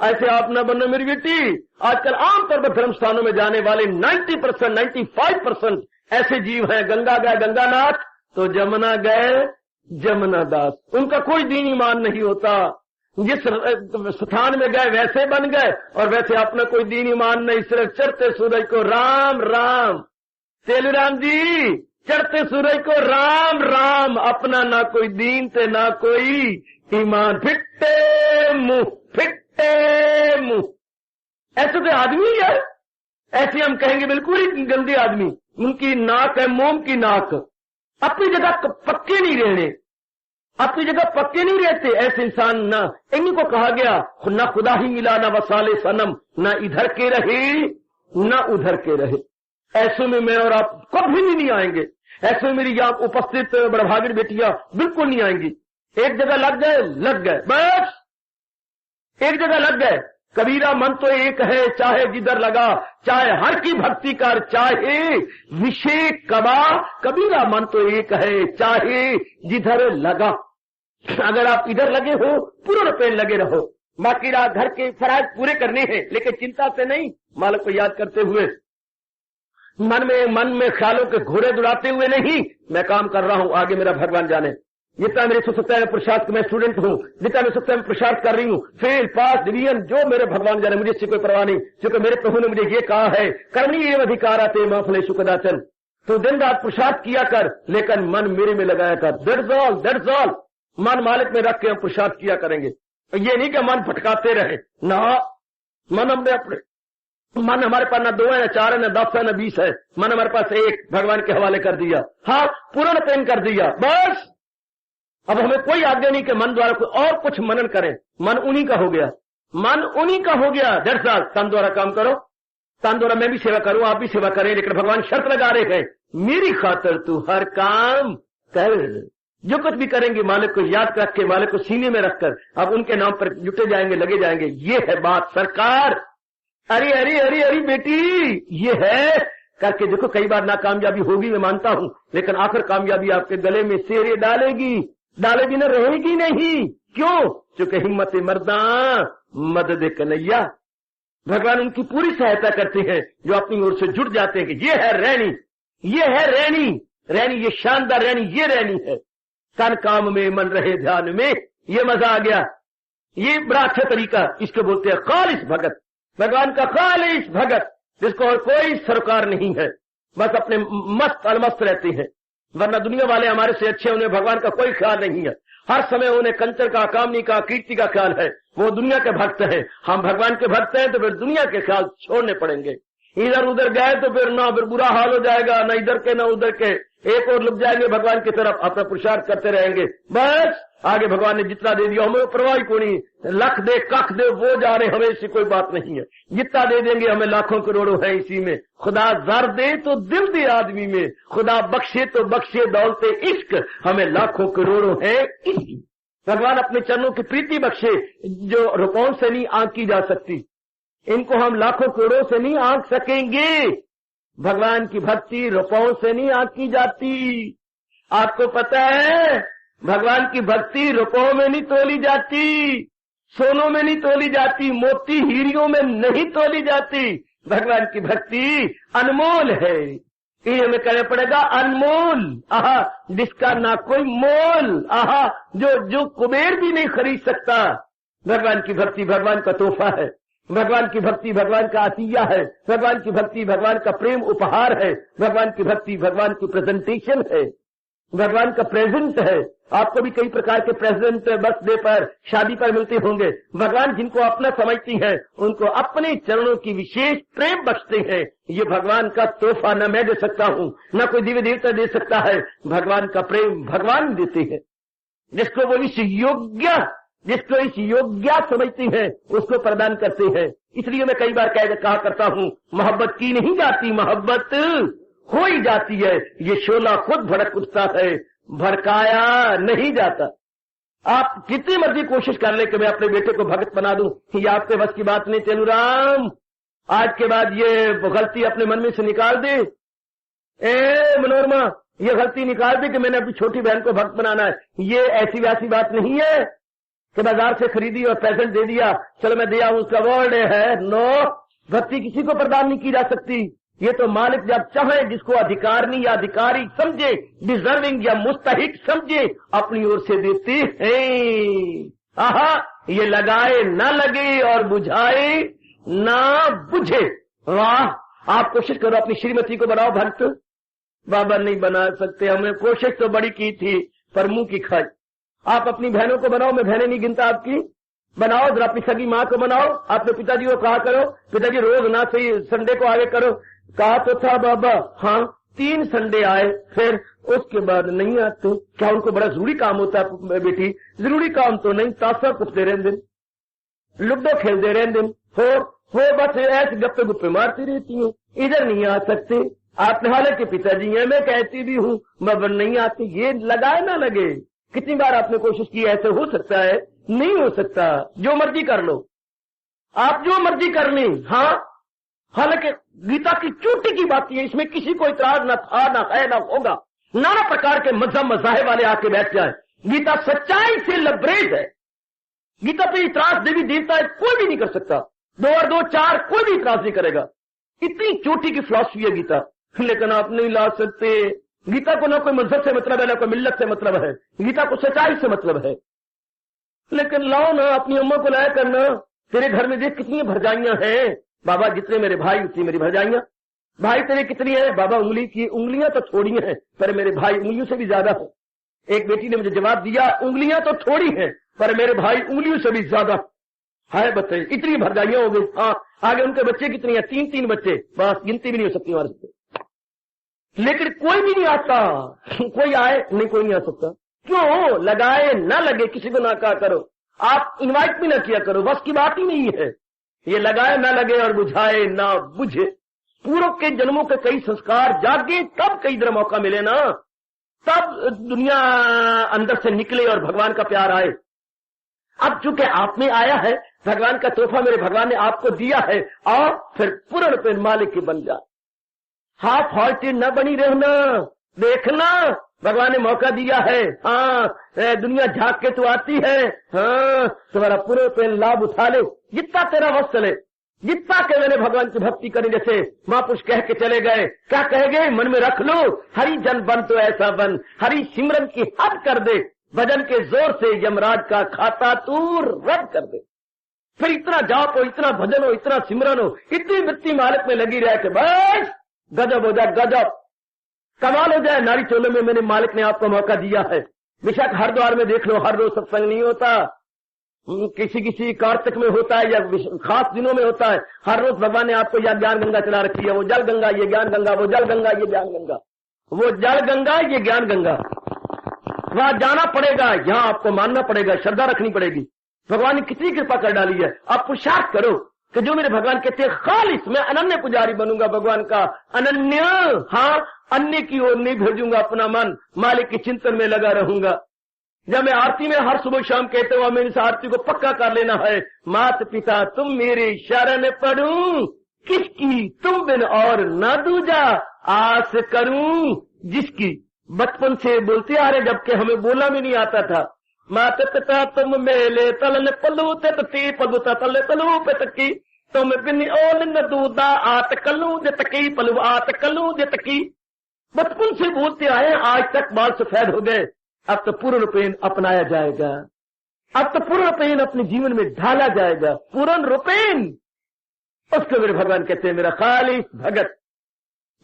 ऐसे आप न बनना मेरी बेटी। आजकल आमतौर पर धर्म स्थानों में जाने वाले 90%, 95% ऐसे जीव हैं। गंगा गए गंगानाथ तो जमुना गए जमुनादास। उनका कोई दीन ईमान नहीं होता। जिस स्थान में गए वैसे बन गए और वैसे अपना कोई दीन ईमान नहीं। सिर्फ चढ़ते सूरज को राम राम, तेलुराम जी चढ़ते सूरज को राम राम, अपना ना कोई दीन थे ना कोई ईमान। फिट्टे मुंह, फिट्टे मुंह। ऐसे तो आदमी है, ऐसे हम कहेंगे बिल्कुल ही गंदे आदमी। उनकी नाक है मोम की नाक, अपनी जगह पक्के नहीं रहने, अपनी जगह पक्के नहीं रहते। ऐसे इंसान ना, इन्हीं को कहा गया ना खुदा ही मिला ना वसाले सनम, ना इधर के रहे ना उधर के रहे। ऐसे में मैं और आप कभी नहीं आएंगे। ऐसे में मेरी यहाँ उपस्थित बड़भागिन बेटियां बिल्कुल नहीं आएंगी। एक जगह लग गए बस, एक जगह लग गए। कबीरा मन तो एक है, चाहे जिधर लगा, चाहे हर की भक्ति कर, चाहे विषय कबा। कबीरा मन तो एक है, चाहे जिधर लगा। अगर आप इधर लगे हो, पूर्ण पेड़ लगे रहो। बाकी रात घर के फराज पूरे करने हैं, लेकिन चिंता से नहीं, मालिक को याद करते हुए, मन में ख्यालों के घोड़े दुड़ाते हुए नहीं। मैं काम कर रहा हूं, आगे मेरा भगवान जाने। जितना मेरे हो सकता है पुरुषार्थ, मैं स्टूडेंट हूं, जितना मेरे सकता है मैं पुरुषार्थ कर रही हूं, फेल पास डिवीजन जो मेरे भगवान जाने, मुझे इससे कोई परवाह नहीं। क्योंकि मेरे प्रभु ने मुझे ये कहा है, करनी एवं अधिकार आते माफले सुखदाचन। तो दिन रात पुरुषार्थ किया कर, लेकिन मन मेरे में लगाया कर। That's all. मन मालिक में रख के हम पुरुषार्थ किया करेंगे। ये नहीं कि मन भटकाते रहे ना। मन हमने अपने, मन हमारे पास ना 2 है, ना 4 है, ना 10 है, ना 20 है। मन हमारे पास एक भगवान के हवाले कर दिया। हाँ, पूर्ण प्रेम कर दिया बस। अब हमें कोई आज्ञा नहीं कि मन द्वारा कोई और कुछ मनन करें। मन उन्हीं का हो गया, मन उन्हीं का हो गया। दरअसल तन द्वारा काम करो, तन द्वारा मैं भी सेवा करूं, आप भी सेवा करें, लेकिन भगवान शर्त लगा रहे हैं, मेरी खातर तू हर काम कर। जो कुछ भी करेंगे मालिक को याद रख के, मालिक को सीने में रखकर, अब उनके नाम पर जुटे जाएंगे, लगे जाएंगे। ये है बात सरकार। अरे अरे अरे अरे बेटी, ये है करके देखो। कई बार नाकामयाबी होगी, मैं मानता हूं, लेकिन आखिर कामयाबी आपके गले में सेरे डालेगी न रहेगी नहीं। क्यों? क्योंकि हिम्मत मर्दा मदद कन्हैया। भगवान उनकी पूरी सहायता करते हैं जो अपनी ओर से जुट जाते हैं कि ये है रैनी, ये है रैनी, ये शानदार रैनी, ये रैनी है। तन काम में मन रहे ध्यान में, ये मजा आ गया। ये बड़ा अच्छा तरीका, इसको बोलते हैं खालिस भगत। भगवान का खालिस भगत, जिसको और कोई सरोकार नहीं है, बस अपने मस्त अलमस्त रहते हैं। वरना दुनिया वाले हमारे से अच्छे, उन्हें भगवान का कोई ख्याल नहीं है। हर समय उन्हें कंचर का, कामनी का, कीर्ति का ख्याल है। वो दुनिया के भक्त हैं, हम भगवान के भक्त हैं, तो फिर दुनिया के ख्याल छोड़ने पड़ेंगे। इधर उधर गए तो फिर बुरा हाल हो जाएगा, न इधर के न उधर के, एक और लुक जाएंगे भगवान की तरफ, अपना पुरुषार्थ करते रहेंगे। बस आगे भगवान ने जितना दे दिया हमें परवाह को नहीं। लख दे कख दे वो जा रहे, हमें इससे कोई बात नहीं है। जितना दे देंगे हमें लाखों करोड़ों है इसी में। खुदा जर दे तो दिल दे आदमी में, खुदा बख्शे तो बख्शे दौलते इश्क, हमें लाखों करोड़ों है इसकी। भगवान अपने चरणों की प्रीति बख्शे जो रुपयों से नहीं आंकी जा सकती। इनको हम लाखों करोड़ों से नहीं आंक सकेंगे। भगवान की भक्ति रुपयों से नहीं आंकी जाती। आपको पता है, भगवान की भक्ति रुपयों में नहीं तोली जाती, सोनों में नहीं तोली जाती, मोती हीरियों में नहीं तोली जाती। भगवान की भक्ति अनमोल है। ये हमें कहना पड़ेगा अनमोल, आहा, जिसका ना कोई मोल, आहा, जो कुबेर भी नहीं खरीद सकता। भगवान की भक्ति भगवान का तोहफा है। भगवान की भक्ति भगवान का अतिया है। भगवान की भक्ति भगवान का प्रेम उपहार है। भगवान की भक्ति भगवान की प्रेजेंटेशन है, भगवान का प्रेजेंट है। आपको भी कई प्रकार के प्रेजेंट बर्थडे पर, शादी पर मिलते होंगे। भगवान जिनको अपना समझती हैं, उनको अपने चरणों की विशेष प्रेम बख्शते हैं। ये भगवान का तोहफा न मैं दे सकता हूँ, न कोई दिव्य देवता दे सकता है। भगवान का प्रेम भगवान देते हैं। जिसको वो इस योग्य समझते हैं, उसको प्रदान करते हैं। इसलिए मैं कई बार कहा करता हूँ, मोहब्बत की नहीं जाती, मोहब्बत हो ही जाती है। ये शोला खुद भड़क उठता है, भड़काया नहीं जाता। आप कितनी मर्जी कोशिश कर ले कि मैं अपने बेटे को भगत बना दूं, ये आपके बस की बात नहीं। तेलू राम, आज के बाद ये गलती अपने मन में से निकाल दे। मनोरमा, ये गलती निकाल दे कि मैंने अपनी छोटी बहन को भक्त बनाना है। ये ऐसी वैसी बात नहीं है कि बाजार से खरीदी और प्रेजेंट दे दिया, चलो मैं दिया हूं, उसका वर्ड है। नो, भक्ति किसी को प्रदान नहीं की जा सकती। ये तो मालिक जब चाहे, जिसको अधिकारनी या अधिकारी समझे, डिजर्विंग या मुस्तहिक समझे, अपनी ओर से देते हैं। आहा, ये लगाए ना लगे और बुझाए ना बुझे। वाह, आप कोशिश करो अपनी श्रीमती को बनाओ भक्त। बाबा नहीं बना सकते, हमने कोशिश तो बड़ी की थी पर मुंह की खाई। आप अपनी बहनों को बनाओ, मैं बहनें नहीं गिनता आपकी, बनाओ, जरा अपनी सगी माँ को बनाओ, अपने पिताजी को कहा करो, पिताजी रोज ना सही संडे को आगे करो। कहा तो था बाबा, हाँ 3 संडे आए, फिर उसके बाद नहीं आते। क्या उनको बड़ा जरूरी काम होता है बेटी? जरूरी काम तो नहीं, ताशा कुपते रहते दिन, लुडो खेलते रहते दिन, हो बस ऐसे गप्पे गुप्पे मारती रहती हूँ, इधर नहीं आ सकते। आपने हालांकि पिताजी है, मैं कहती भी हूँ मगर नहीं आती। ये लगाए ना लगे, कितनी बार आपने कोशिश की, ऐसे हो सकता है? नहीं हो सकता। जो मर्जी कर लो आप, जो मर्जी कर ली। हाँ, हालांकि गीता की चोटी की बात है, इसमें किसी को इतराज न था, न है, न होगा। नाना प्रकार के मजहब मजाहिब वाले आके बैठ जाए, गीता सच्चाई से लबरेज है। गीता पे इतराज देवी देवता कोई भी नहीं कर सकता, 2 और 2 4 कोई भी इतराज नहीं करेगा। इतनी चोटी की फिलॉसफी है गीता, लेकिन आप नहीं ला सकते। गीता को ना कोई मजहब से मतलब है, ना कोई मिल्लत से मतलब है, गीता को सच्चाई से मतलब है। लेकिन लाओ ना, अपनी अम्मा को लाया करना। तेरे घर में देख कितनी भरजाइयां हैं बाबा, जितने मेरे भाई उतनी मेरी भरजाइयां। भाई तेरे कितनी है बाबा? उंगली की उंगलियां तो थोड़ी हैं, पर मेरे भाई उंगलियों से भी ज्यादा है। एक बेटी ने मुझे जवाब दिया, उंगलियां तो थोड़ी हैं पर मेरे भाई उंगलियों से भी ज्यादा है। बताइए, इतनी भरजाइयां हो गई। हाँ, आगे उनके बच्चे कितने हैं? 3 बच्चे, बस गिनती भी नहीं हो सकती हमारे से। लेकिन कोई भी नहीं आता। कोई आए नहीं, कोई नहीं आ सकता। क्यों? लगाए ना लगे, किसी को ना कहा करो, आप इनवाइट भी ना किया करो, बस की बात ही नहीं है। ये लगाए ना लगे और बुझाए ना बुझे। पूर्व के जन्मों के कई संस्कार जागे, तब कई तरह मौका मिले ना, तब दुनिया अंदर से निकले और भगवान का प्यार आए। अब चूंकि आप में आया है, भगवान का तोहफा मेरे भगवान ने आपको दिया है, और फिर पूर्ण पे मालिक की बन जा। हाफ हॉल्टेड न बनी रहना, देखना भगवान ने मौका दिया है। हाँ, दुनिया झांक के तो आती है। हाँ, तुम्हारा पूरे पे लाभ उठा ले, जितना तेरा वश चले, जितना के मैंने भगवान की भक्ति करी। जैसे महापुरुष कह के चले गए, क्या कह गए? मन में रख लो, हरि जन बन तो ऐसा बन, हरि सिमरन की हद कर दे, भजन के जोर से यमराज का खाता तू रद्द कर दे। फिर इतना जाप हो, इतना भजन हो, इतना सिमरन हो, इतनी वृत्ति मालिक में लगी रहे कि बस गजब हो जाए, गजब कमाल हो जाए। नारी चोले में मैंने मालिक ने आपको मौका दिया है। बेशक हरिद्वार में देख लो, हर रोज सत्संग नहीं होता, किसी किसी कार्तिक में होता है या खास दिनों में होता है। हर रोज भगवान ने आपको यह ज्ञान गंगा चला रखी है, वो जल गंगा ये ज्ञान गंगा, वो जल गंगा ये ज्ञान गंगा, वो जल गंगा ये ज्ञान गंगा। वहां जाना पड़ेगा, यहाँ आपको मानना पड़ेगा, श्रद्धा रखनी पड़ेगी। भगवान ने कितनी कृपा कर डाली है। आप पुरुषार्थ करो कि जो मेरे भगवान कहते हैं खालिस, मैं अनन्य पुजारी बनूंगा भगवान का, अनन्य। हाँ, अन्य की ओर नहीं भेजूंगा अपना मन, मालिक के चिंतन में लगा रहूंगा। जब मैं आरती में हर सुबह शाम कहते हुआ मैं इस आरती को पक्का कर लेना है, मात पिता तुम मेरे शरण पड़ूं, किसकी तुम बिन और न दूजा आस करूं, जिसकी। बचपन से बोलते आ रहे, जबकि हमें बोलना भी नहीं आता था। मात पिता तुम मेले तलन पलू ते पलू तले तलू पे तकी, तुम बिन ओल न दूदा आत कलू दे तकी, पलू आत कलू दे तकी। बचपन से बोलते आए, आज तक बाल सफेद हो गए। अब तो पूर्ण रूपेण अपनाया जाएगा, अब तो पूर्ण रूपेण अपने जीवन में ढाला जाएगा, पूर्ण रूपेण। उसको मेरे भगवान कहते हैं मेरा खालिस भगत,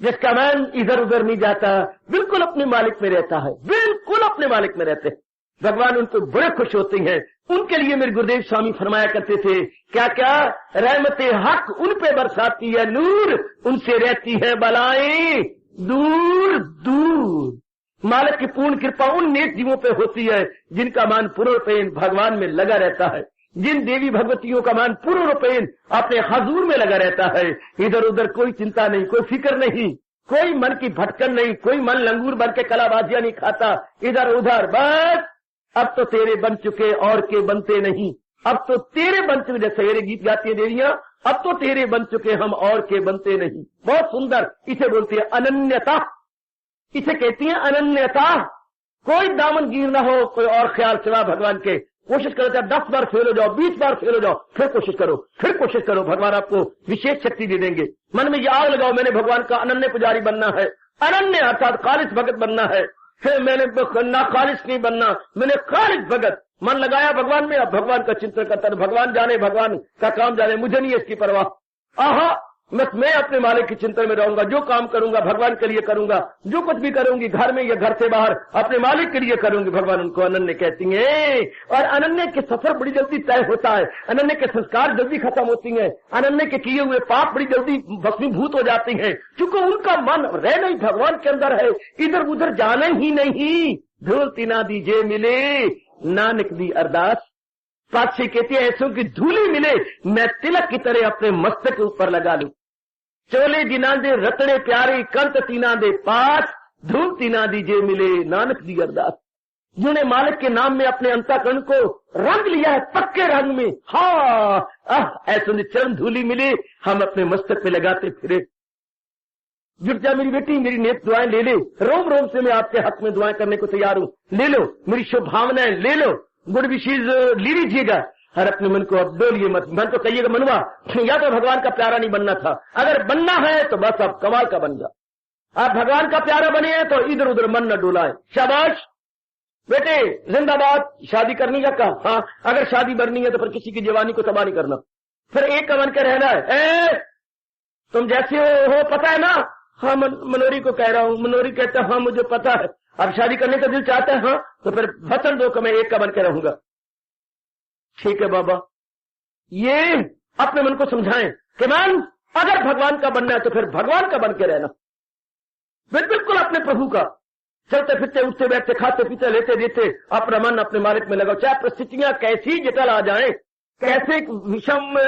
जिसका मन इधर उधर नहीं जाता, बिल्कुल अपने मालिक में रहता है, बिल्कुल अपने मालिक में रहते हैं। भगवान उनको बड़े खुश होते हैं। उनके लिए मेरे गुरुदेव स्वामी फरमाया करते थे, क्या क्या रहमते हक उन पे बरसाती है नूर, उनसे रहती है बलाएं दूर दूर। मालिक की पूर्ण कृपा उन नेक जीवों पे होती है जिनका मन पूर्ण रूपेण भगवान में लगा रहता है, जिन देवी भगवतियों का मन पूर्ण रूपेण अपने हजूर में लगा रहता है। इधर उधर कोई चिंता नहीं, कोई फिक्र नहीं, कोई मन की भटकन नहीं, कोई मन लंगूर बन के कलाबाजियां नहीं खाता इधर उधर। बस अब तो तेरे बन चुके और के बनते नहीं, अब तो तेरे बन चुके, जैसे मेरे गीत गाती है देवियां, अब तो तेरे बन चुके हम और के बनते नहीं। बहुत सुंदर, इसे बोलती है अनन्यता, इसे कहती है अनन्यता। कोई दामन गिर ना हो, कोई और ख्याल सिवा भगवान के। कोशिश करो, चाहे 10 बार फेल हो जाओ, 20 बार फेल हो जाओ, फिर कोशिश करो, फिर कोशिश करो, भगवान आपको विशेष शक्ति दे देंगे। मन में ये आग लगाओ, मैंने भगवान का अनन्य पुजारी बनना है, अनन्य अर्थात खालिस भगत बनना है। फिर मैंने ना खालिस नहीं बनना, मैंने खालिस भगत मन लगाया भगवान में। अब भगवान का चिंतन करता है, भगवान जाने, भगवान का काम जाने, मुझे नहीं है इसकी परवाह। आहा, बस मैं अपने मालिक की चिंता में रहूंगा, जो काम करूंगा भगवान के लिए करूंगा, जो कुछ भी करूंगी घर में या घर से बाहर अपने मालिक के लिए करूंगी। भगवान उनको अनन्य कहती हैं। और अनन्य के सफर बड़ी जल्दी तय होता है, अनन्य के संस्कार जल्दी खत्म होती हैं, अनन्य के किए हुए पाप बड़ी जल्दी भस्मीभूत हो जाती हैं, क्योंकि उनका मन रह नहीं भगवान के अंदर है, इधर उधर जाना ही नहीं। धूल तिना दी जे मिले नानक दी अरदास। पातशाही कहती है ऐसों की धूली मिले मैं तिलक की तरह अपने मस्तक के ऊपर लगा लूं। चोले जिना दे रतड़े प्यारे कंत तीना दे पास, धूल तीना दी जे मिले नानक दी अरदास। जिन्होंने मालिक के नाम में अपने अंतःकरण को रंग लिया है पक्के रंग में, ऐसे चरण धूली मिले हम अपने मस्तक पे लगाते फिरे। जुट जा मेरी बेटी, मेरी नेक दुआएं ले ले, रोम रोम से मैं आपके हक में दुआएं करने को तैयार हूं, ले लो मेरी शुभभावनाएं, ले लो गुड विशेष ले लीजिएगा। हर अपने मन को अब डोलिए मत, मन तो कहिएगा मनवा या तो भगवान का प्यारा नहीं बनना था, अगर बनना है तो बस अब कमाल का बन जा। आप भगवान का प्यारा बने हैं तो इधर उधर मन न डोलाए। शाबाश बेटे जिंदाबाद। शादी करनी है का? हाँ, अगर शादी करनी है तो फिर किसी की जवानी को तबाह नहीं करना, फिर एक का बन के रहना है। तुम जैसे हो पता है ना? हाँ मनोरी को कह रहा हूँ। मनोरी कहता है हाँ मुझे पता है, अब शादी करने का दिल चाहता है, हाँ तो फिर वचन दो कि मैं एक का बन के रहूंगा। ठीक है बाबा, ये अपने मन को समझाएं कि मन अगर भगवान का बनना है तो फिर भगवान का बन के रहना, बिल्कुल अपने प्रभु का। चलते फिरते उठते बैठते खाते पीते लेते देते अपना मन अपने मालिक में लगाओ, चाहे परिस्थितियां कैसी जटिल आ जाए, कैसे विषम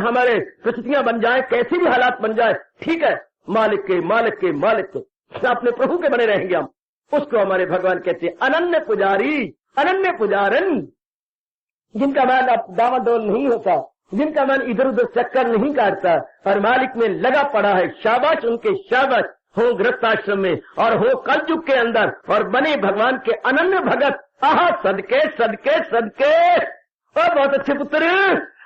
हमारे परिस्थितियां बन जाए, कैसी भी हालात बन जाए, ठीक है मालिक के मालिक के मालिक के अपने प्रभु के बने रहेंगे हम। उसको हमारे भगवान कहते हैं अनन्य पुजारी, अनन्य पुजारन, जिनका मन अब दामाडोल नहीं होता, जिनका मन इधर उधर चक्कर नहीं काटता और मालिक में लगा पड़ा है। शाबाश उनके, शाबाश हो गृहस्थाश्रम में और हो कलयुग के अंदर और बने भगवान के अनन्य भगत। आहा सदके सदके सदके। और बहुत अच्छे पुत्र।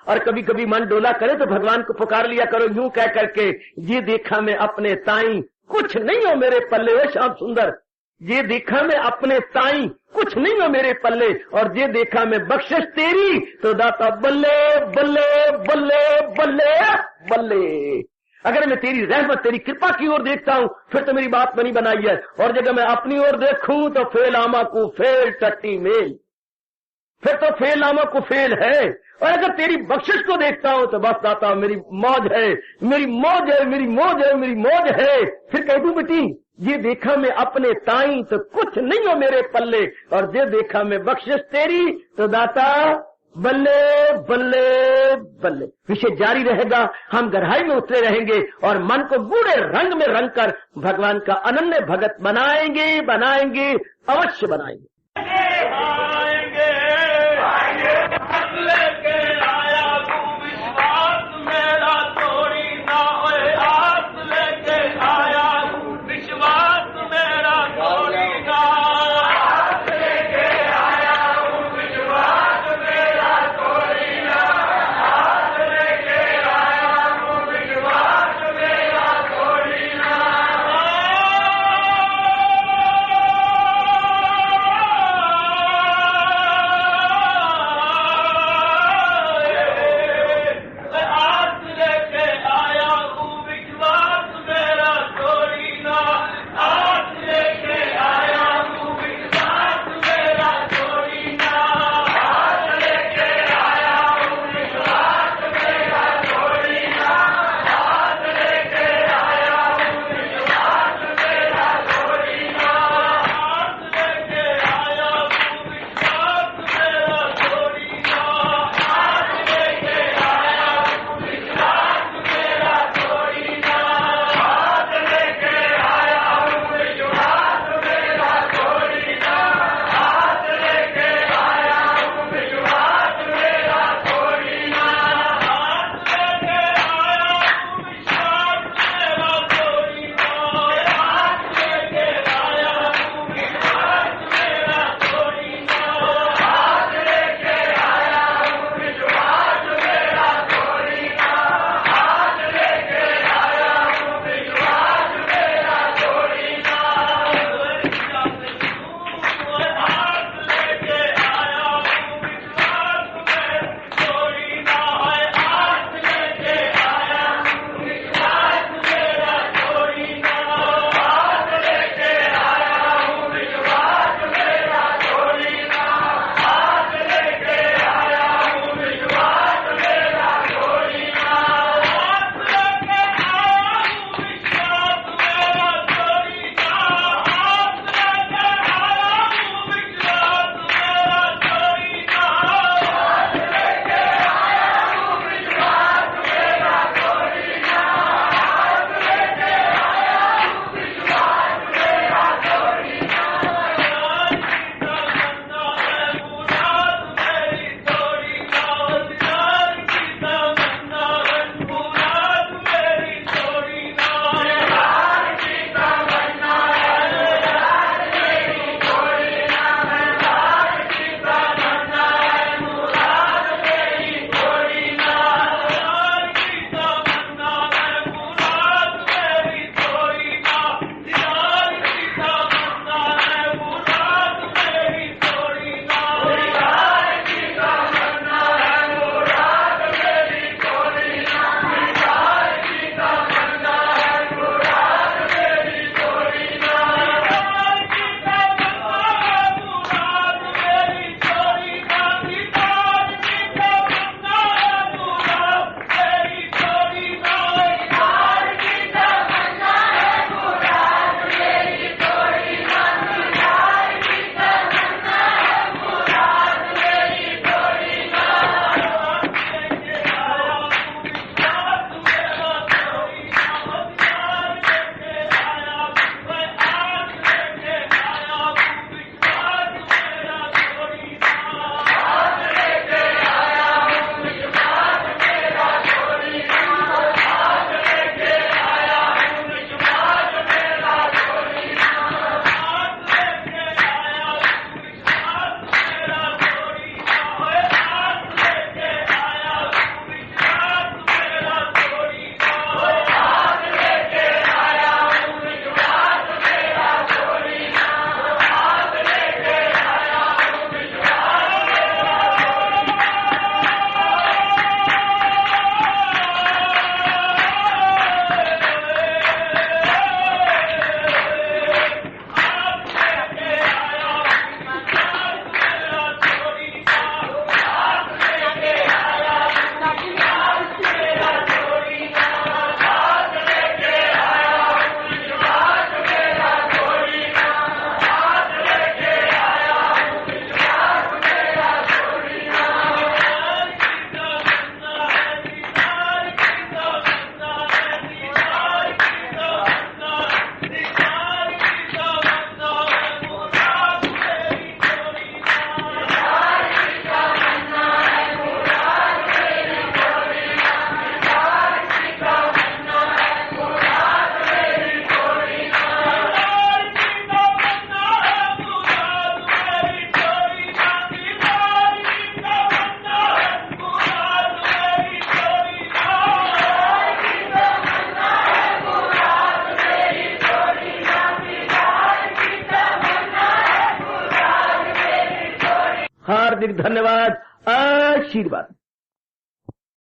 और कभी कभी मन डोला करे तो भगवान को पुकार लिया करो यूं कह करके, ये देखा मैं अपने ताई कुछ नहीं हो मेरे पल्ले। हो श्याम सुंदर, ये देखा मैं अपने ताई कुछ नहीं हो मेरे पल्ले, और ये देखा मैं बख्शिश तेरी तो दाता बल्ले बल्ले बल्ले बल्ले बल्ले। अगर मैं तेरी रहमत तेरी कृपा की ओर देखता हूं फिर तो मेरी बात बनी बनाई है, और जगह मैं अपनी ओर देखूं तो फेल आमा को फेल टट्टी मेल, फिर तो फेल नामा को फेल है। और अगर तेरी बख्शिश को देखता हूं तो बस दाता मेरी मौज है, मेरी मौज है, मेरी मौज है, मेरी मौज है। फिर कह दूं बेटी ये देखा मैं अपने ताई तो कुछ नहीं हो मेरे पल्ले, और ये देखा मैं बख्शिश तेरी तो दाता बल्ले बल्ले बल्ले। विषय जारी रहेगा, हम गहराई में उतरे रहेंगे और मन को गूढ़े रंग में रंग कर भगवान का अनन्य भगत बनाएंगे, बनाएंगे, अवश्य बनाएंगे। लेके आया तू विश्वास मेरा तोड़ी ना, आस लेके आया तू विश्वास मेरा तोड़ी ना, आस लेके आया तू विश्वास मेरा तोड़ी ना, आस लेके आया तू विश्वास मेरा तोड़ी ना। हार्दिक धन्यवाद, आशीर्वाद।